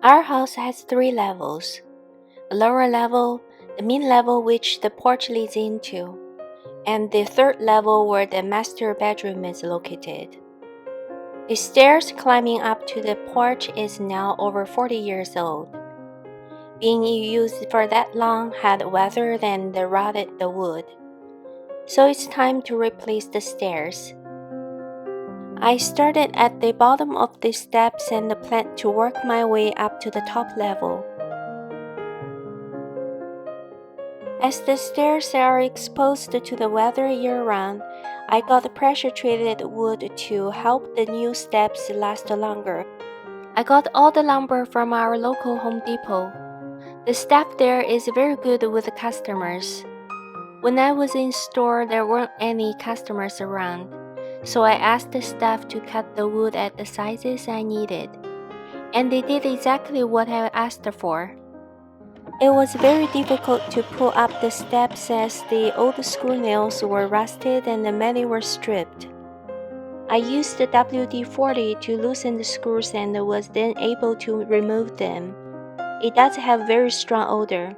Our house has 3 levels: a lower level, the main level which the porch leads into, and the third level where the master bedroom is located. The stairs climbing up to the porch is now over 40 years old. Being used for that long had weathered and rotted the wood, so it's time to replace the stairs. I started at the bottom of the steps and planned to work my way up to the top level. As the stairs are exposed to the weather year-round, I got pressure-treated wood to help the new steps last longer. I got all the lumber from our local Home Depot. The staff there is very good with the customers. When I was in store, there weren't any customers around, so I asked the staff to cut the wood at the sizes I needed, and they did exactly what I asked for. It was very difficult to pull up the steps as the old screw nails were rusted and many were stripped. I used the WD-40 to loosen the screws and was then able to remove them. It does have very strong odor.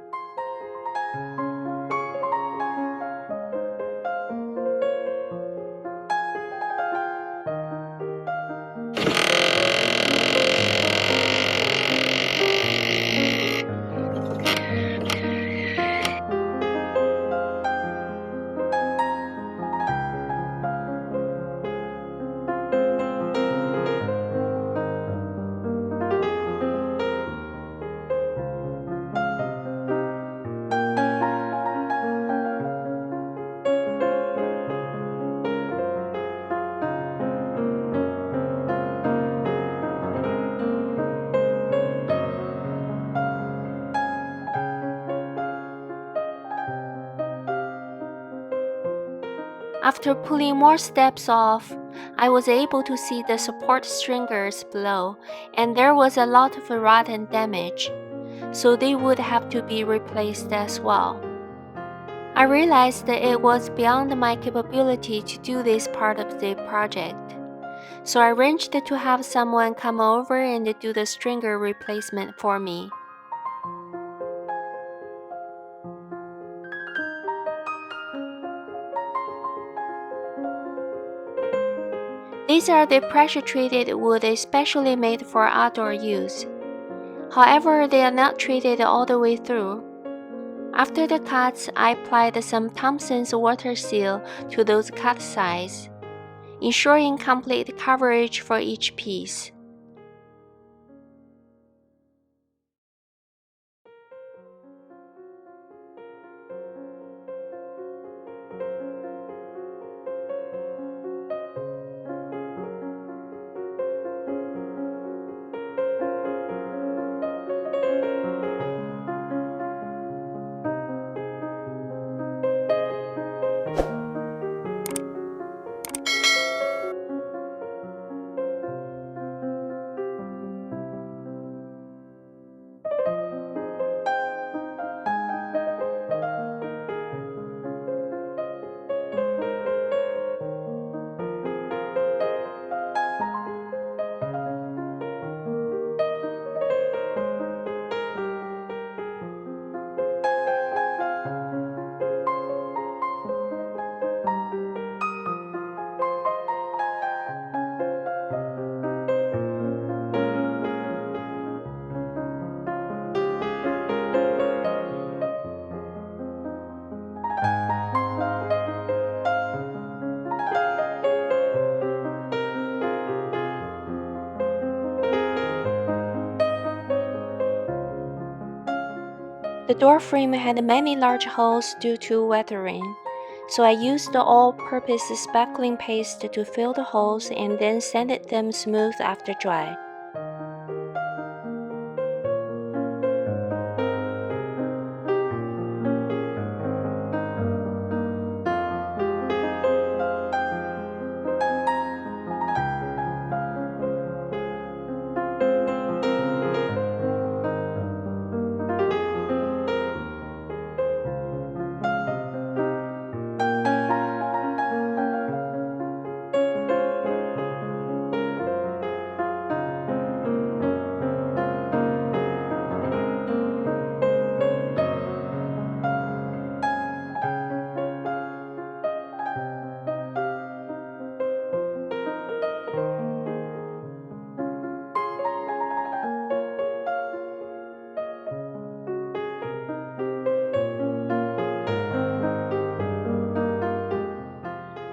After pulling more steps off, I was able to see the support stringers below, and there was a lot of rotten damage, so they would have to be replaced as well. I realized that it was beyond my capability to do this part of the project, so I arranged to have someone come over and do the stringer replacement for me. These are the pressure-treated wood especially made for outdoor use. However, they are not treated all the way through. After the cuts, I applied some Thompson's water seal to those cut sides, ensuring complete coverage for each piece. The door frame had many large holes due to weathering, so I used the all-purpose spackling paste to fill the holes and then sanded them smooth after dry.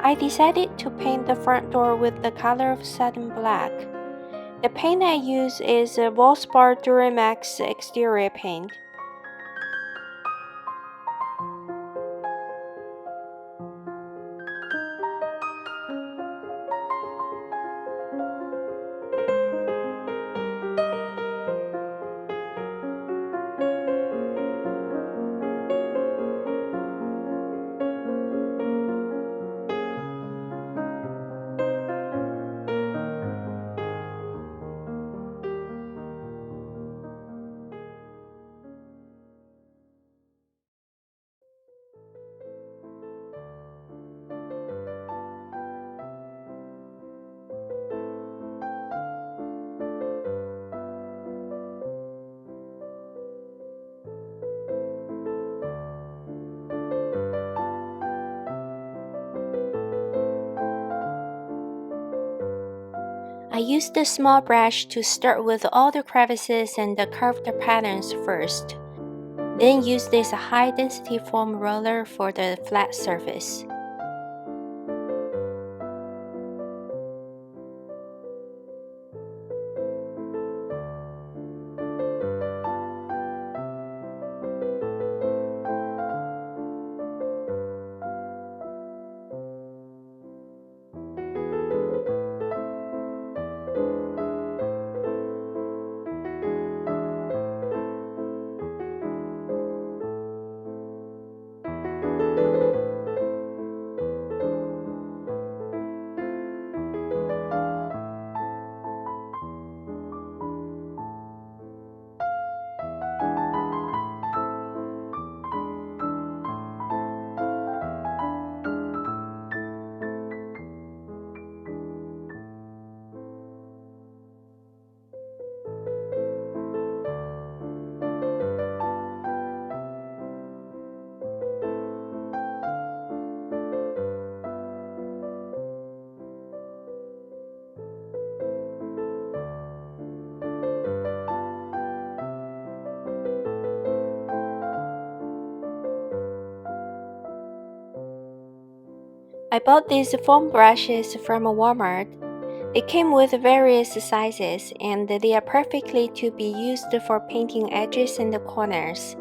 I decided to paint the front door with the color of satin black. The paint I use is a Valspar Duramax exterior paint. I used a small brush to start with all the crevices and the curved patterns first, then use this high-density foam roller for the flat surface. I bought these foam brushes from Walmart. They came with various sizes and they are perfectly to be used for painting edges and corners.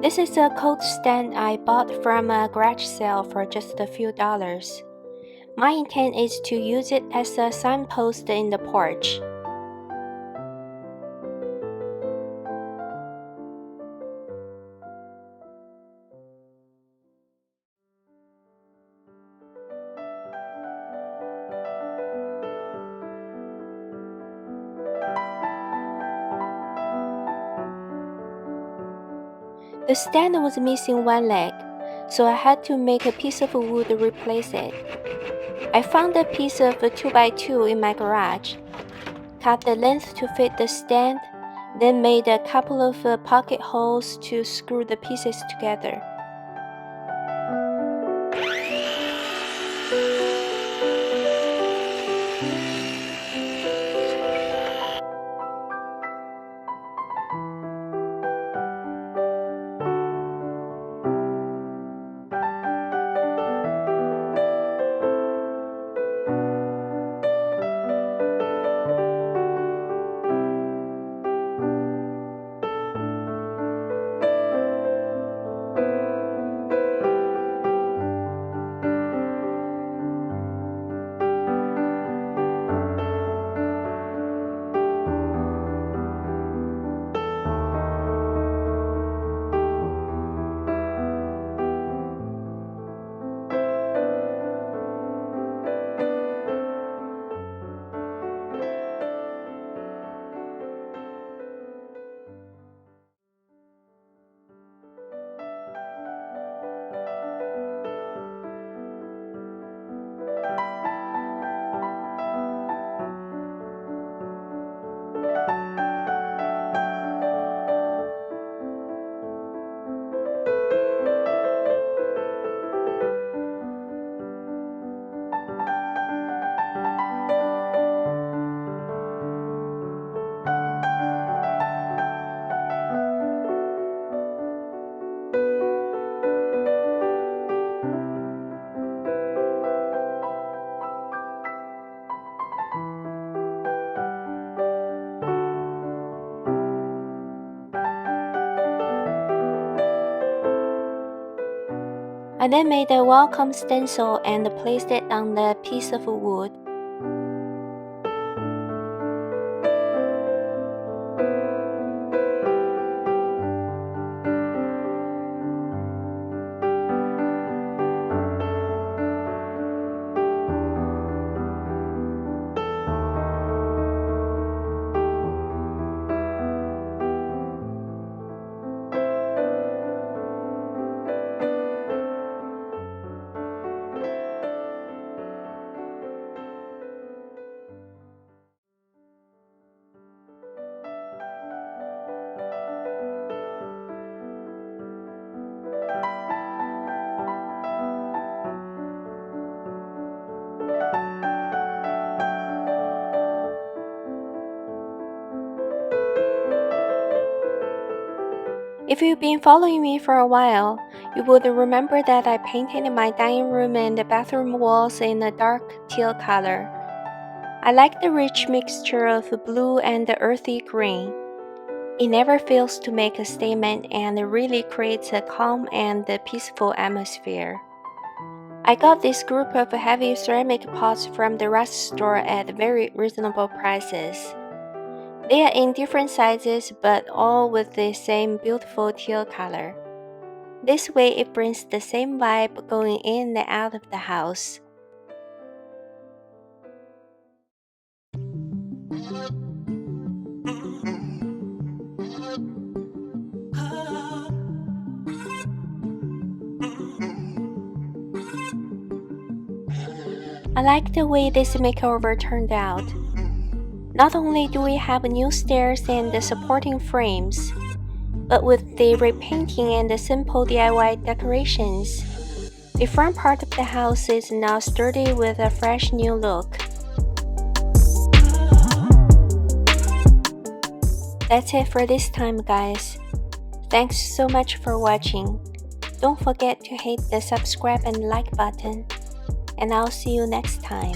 This is a coat stand I bought from a garage sale for just a few dollars. My intent is to use it as a signpost in the porch. The stand was missing one leg, so I had to make a piece of wood to replace it. I found a piece of 2x2 in my garage, cut the length to fit the stand, then made a couple of pocket holes to screw the pieces together. I then made a welcome stencil and placed it on the piece of wood. If you've been following me for a while, you would remember that I painted my dining room and the bathroom walls in a dark teal color. I like the rich mixture of blue and earthy green. It never fails to make a statement and really creates a calm and peaceful atmosphere. I got this group of heavy ceramic pots from the Ross store at very reasonable prices. They are in different sizes, but all with the same beautiful teal color. This way it brings the same vibe going in and out of the house. I like the way this makeover turned out. Not only do we have new stairs and the supporting frames, but with the repainting and the simple DIY decorations, the front part of the house is now sturdy with a fresh new look. That's it for this time, guys. Thanks so much for watching. Don't forget to hit the subscribe and like button, and I'll see you next time.